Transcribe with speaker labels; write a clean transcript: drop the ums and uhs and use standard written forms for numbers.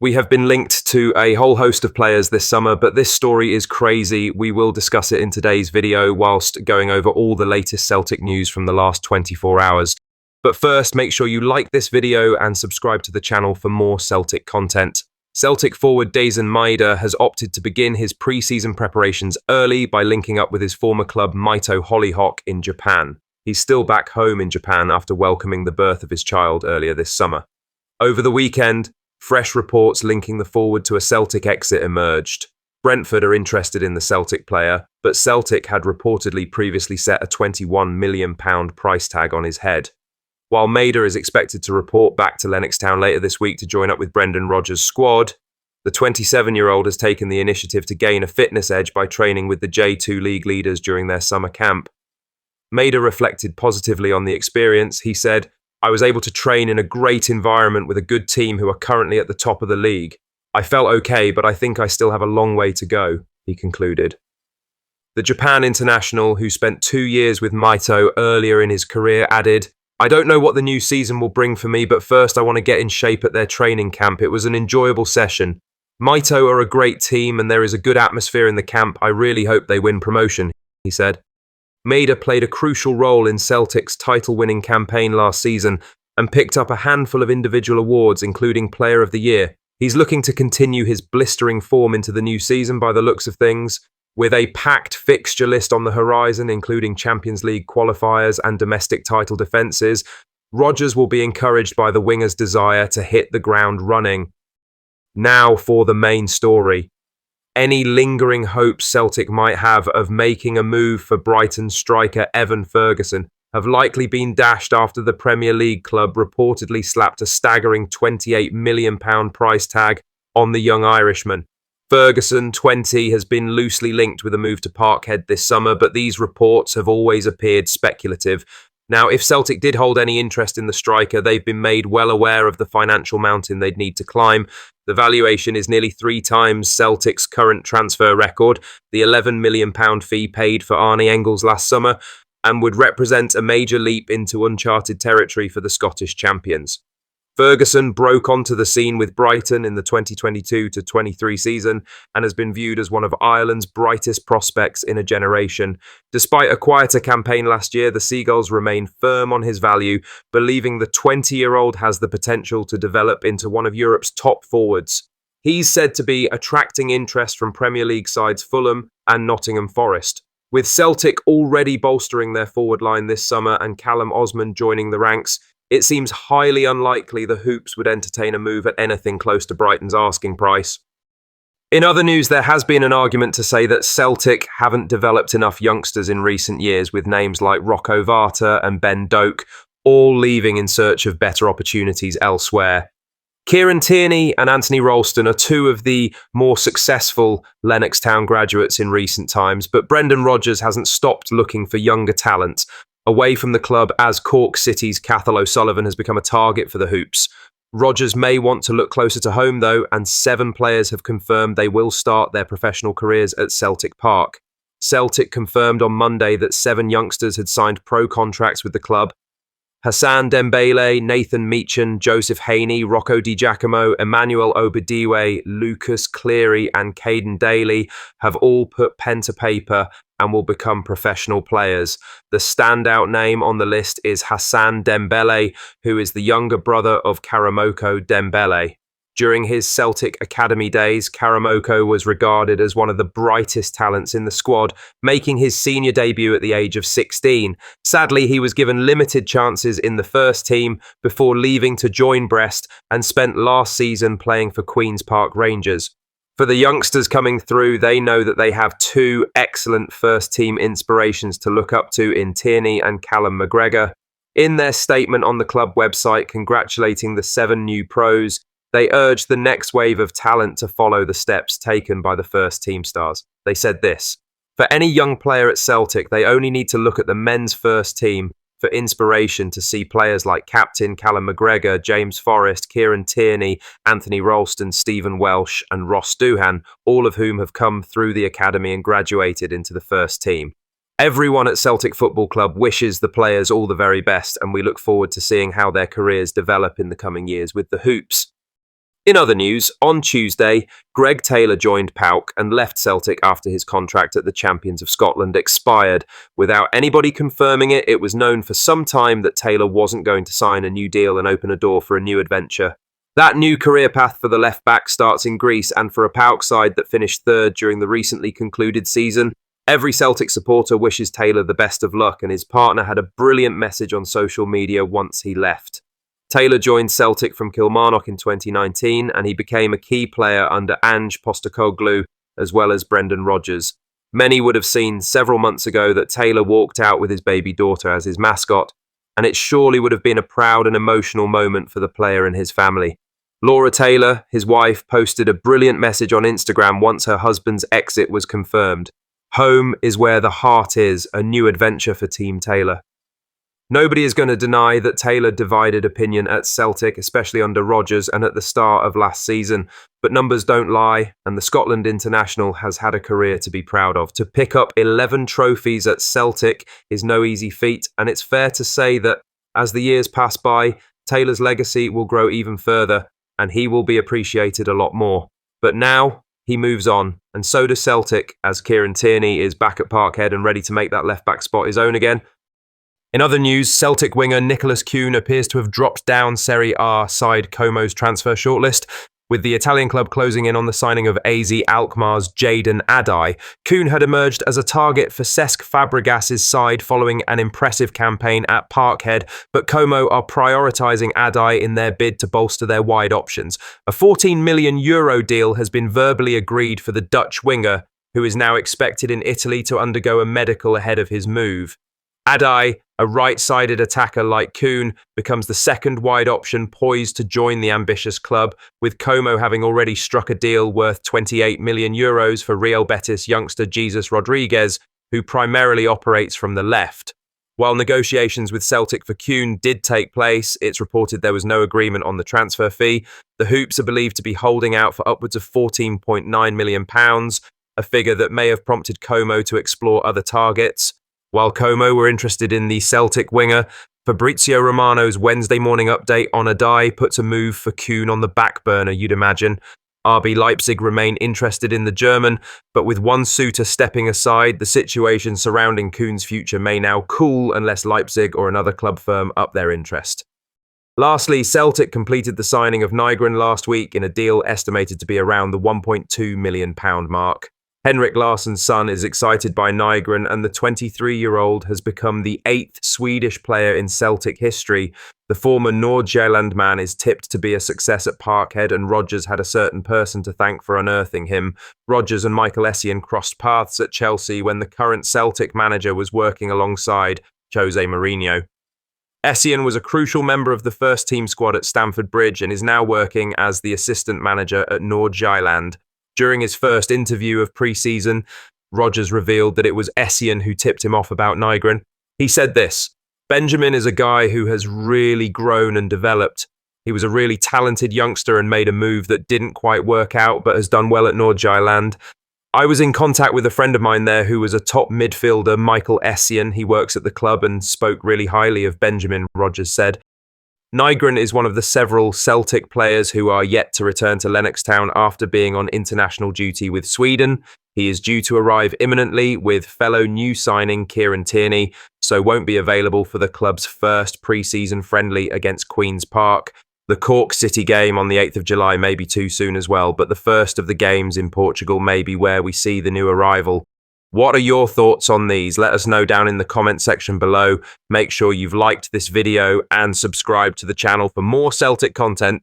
Speaker 1: We have been linked to a whole host of players this summer, but this story is crazy. We will discuss it in today's video whilst going over all the latest Celtic news from the last 24 hours. But first, make sure you like this video and subscribe to the channel for more Celtic content. Celtic forward Dazen Maida has opted to begin his pre-season preparations early by linking up with his former club Maito Hollyhock in Japan. He's still back home in Japan after welcoming the birth of his child earlier this summer. Over the weekend, fresh reports linking the forward to a Celtic exit emerged. Brentford are interested in the Celtic player, but Celtic had reportedly previously set a £21 million price tag on his head. While Maida is expected to report back to Lennox Town later this week to join up with Brendan Rodgers' squad, the 27-year-old has taken the initiative to gain a fitness edge by training with the J2 league leaders during their summer camp. Maida reflected positively on the experience. He said, "I was able to train in a great environment with a good team who are currently at the top of the league. I felt okay, but I think I still have a long way to go," he concluded. The Japan international, who spent 2 years with Maito earlier in his career, added, "I don't know what the new season will bring for me, but first I want to get in shape at their training camp. It was an enjoyable session. Maito are a great team and there is a good atmosphere in the camp. I really hope they win promotion," he said. Maida played a crucial role in Celtic's title-winning campaign last season and picked up a handful of individual awards, including Player of the Year. He's looking to continue his blistering form into the new season by the looks of things. With a packed fixture list on the horizon, including Champions League qualifiers and domestic title defences, Rodgers will be encouraged by the winger's desire to hit the ground running. Now for the main story. Any lingering hopes Celtic might have of making a move for Brighton striker Evan Ferguson have likely been dashed after the Premier League club reportedly slapped a staggering £28 million price tag on the young Irishman. Ferguson, 20, has been loosely linked with a move to Parkhead this summer, but these reports have always appeared speculative. Now, if Celtic did hold any interest in the striker, they've been made well aware of the financial mountain they'd need to climb. The valuation is nearly 3 times Celtic's current transfer record, the £11 million fee paid for Arnie Engels last summer, and would represent a major leap into uncharted territory for the Scottish champions. Ferguson broke onto the scene with Brighton in the 2022-23 season and has been viewed as one of Ireland's brightest prospects in a generation. Despite a quieter campaign last year, the Seagulls remain firm on his value, believing the 20-year-old has the potential to develop into one of Europe's top forwards. He's said to be attracting interest from Premier League sides Fulham and Nottingham Forest. With Celtic already bolstering their forward line this summer and Callum Osman joining the ranks, it seems highly unlikely the Hoops would entertain a move at anything close to Brighton's asking price. In other news, there has been an argument to say that Celtic haven't developed enough youngsters in recent years, with names like Rocco Varta and Ben Doak all leaving in search of better opportunities elsewhere. Kieran Tierney and Anthony Ralston are 2 of the more successful Lennox Town graduates in recent times, but Brendan Rodgers hasn't stopped looking for younger talent away from the club as Cork City's Cathal O'Sullivan has become a target for the Hoops. Rodgers may want to look closer to home though, and 7 players have confirmed they will start their professional careers at Celtic Park. Celtic confirmed on Monday that 7 youngsters had signed pro contracts with the club. Hassan Dembele, Nathan Meechan, Joseph Haney, Rocco Di Giacomo, Emmanuel Obadiwe, Lucas Cleary and Caden Daly have all put pen to paper and will become professional players. The standout name on the list is Hassan Dembele, who is the younger brother of Karamoko Dembele. During his Celtic academy days, Karamoko was regarded as one of the brightest talents in the squad, making his senior debut at the age of 16. Sadly, he was given limited chances in the first team before leaving to join Brest and spent last season playing for Queen's Park Rangers. For the youngsters coming through, they know that they have 2 excellent first-team inspirations to look up to in Tierney and Callum McGregor. In their statement on the club website congratulating the 7 new pros, they urged the next wave of talent to follow the steps taken by the first-team stars. They said this: "For any young player at Celtic, they only need to look at the men's first team for inspiration to see players like captain Callum McGregor, James Forrest, Kieran Tierney, Anthony Ralston, Stephen Welsh and Ross Doohan, all of whom have come through the academy and graduated into the first team. Everyone at Celtic Football Club wishes the players all the very best, and we look forward to seeing how their careers develop in the coming years with the Hoops." In other news, on Tuesday, Greg Taylor joined PAOK and left Celtic after his contract at the Champions of Scotland expired. Without anybody confirming it, it was known for some time that Taylor wasn't going to sign a new deal and open a door for a new adventure. That new career path for the left-back starts in Greece, and for a PAOK side that finished third during the recently concluded season, every Celtic supporter wishes Taylor the best of luck, and his partner had a brilliant message on social media once he left. Taylor joined Celtic from Kilmarnock in 2019, and he became a key player under Ange Postecoglou as well as Brendan Rodgers. Many would have seen several months ago that Taylor walked out with his baby daughter as his mascot, and it surely would have been a proud and emotional moment for the player and his family. Laura Taylor, his wife, posted a brilliant message on Instagram once her husband's exit was confirmed. "Home is where the heart is, a new adventure for Team Taylor." Nobody is going to deny that Taylor divided opinion at Celtic, especially under Rodgers and at the start of last season, but numbers don't lie, and the Scotland international has had a career to be proud of. To pick up 11 trophies at Celtic is no easy feat, and it's fair to say that as the years pass by, Taylor's legacy will grow even further, and he will be appreciated a lot more. But now, he moves on, and so does Celtic, as Kieran Tierney is back at Parkhead and ready to make that left-back spot his own again. In other news, Celtic winger Nicholas Kuhn appears to have dropped down Serie A side Como's transfer shortlist. With the Italian club closing in on the signing of AZ Alkmaar's Jadon Adai, Kuhn had emerged as a target for Cesc Fabregas's side following an impressive campaign at Parkhead, but Como are prioritising Adai in their bid to bolster their wide options. A €14 million deal has been verbally agreed for the Dutch winger, who is now expected in Italy to undergo a medical ahead of his move. Adai, a right-sided attacker like Kuhn, becomes the second wide option poised to join the ambitious club, with Como having already struck a deal worth €28 million for Real Betis youngster Jesus Rodriguez, who primarily operates from the left. While negotiations with Celtic for Kuhn did take place, it's reported there was no agreement on the transfer fee. The Hoops are believed to be holding out for upwards of £14.9 million, a figure that may have prompted Como to explore other targets. While Como were interested in the Celtic winger, Fabrizio Romano's Wednesday morning update on Adai puts a move for Kuhn on the back burner, you'd imagine. RB Leipzig remain interested in the German, but with one suitor stepping aside, the situation surrounding Kuhn's future may now cool unless Leipzig or another club firm up their interest. Lastly, Celtic completed the signing of Nygren last week in a deal estimated to be around the £1.2 million mark. Henrik Larsson's son is excited by Nygren, and the 23-year-old has become the 8th Swedish player in Celtic history. The former Nordjylland man is tipped to be a success at Parkhead, and Rodgers had a certain person to thank for unearthing him. Rodgers and Michael Essien crossed paths at Chelsea when the current Celtic manager was working alongside Jose Mourinho. Essien was a crucial member of the first-team squad at Stamford Bridge and is now working as the assistant manager at Nordjylland. During his first interview of pre-season, Rodgers revealed that it was Essien who tipped him off about Nygren. He said this: "Benjamin is a guy who has really grown and developed. He was a really talented youngster and made a move that didn't quite work out but has done well at Nordjylland. I was in contact with a friend of mine there who was a top midfielder, Michael Essien. He works at the club and spoke really highly of Benjamin," Rodgers said. Nygren is one of the several Celtic players who are yet to return to Lennoxtown after being on international duty with Sweden. He is due to arrive imminently with fellow new signing Kieran Tierney, so won't be available for the club's first pre-season friendly against Queen's Park. The Cork City game on the 8th of July may be too soon as well, but the first of the games in Portugal may be where we see the new arrival. What are your thoughts on these? Let us know down in the comment section below. Make sure you've liked this video and subscribed to the channel for more Celtic content.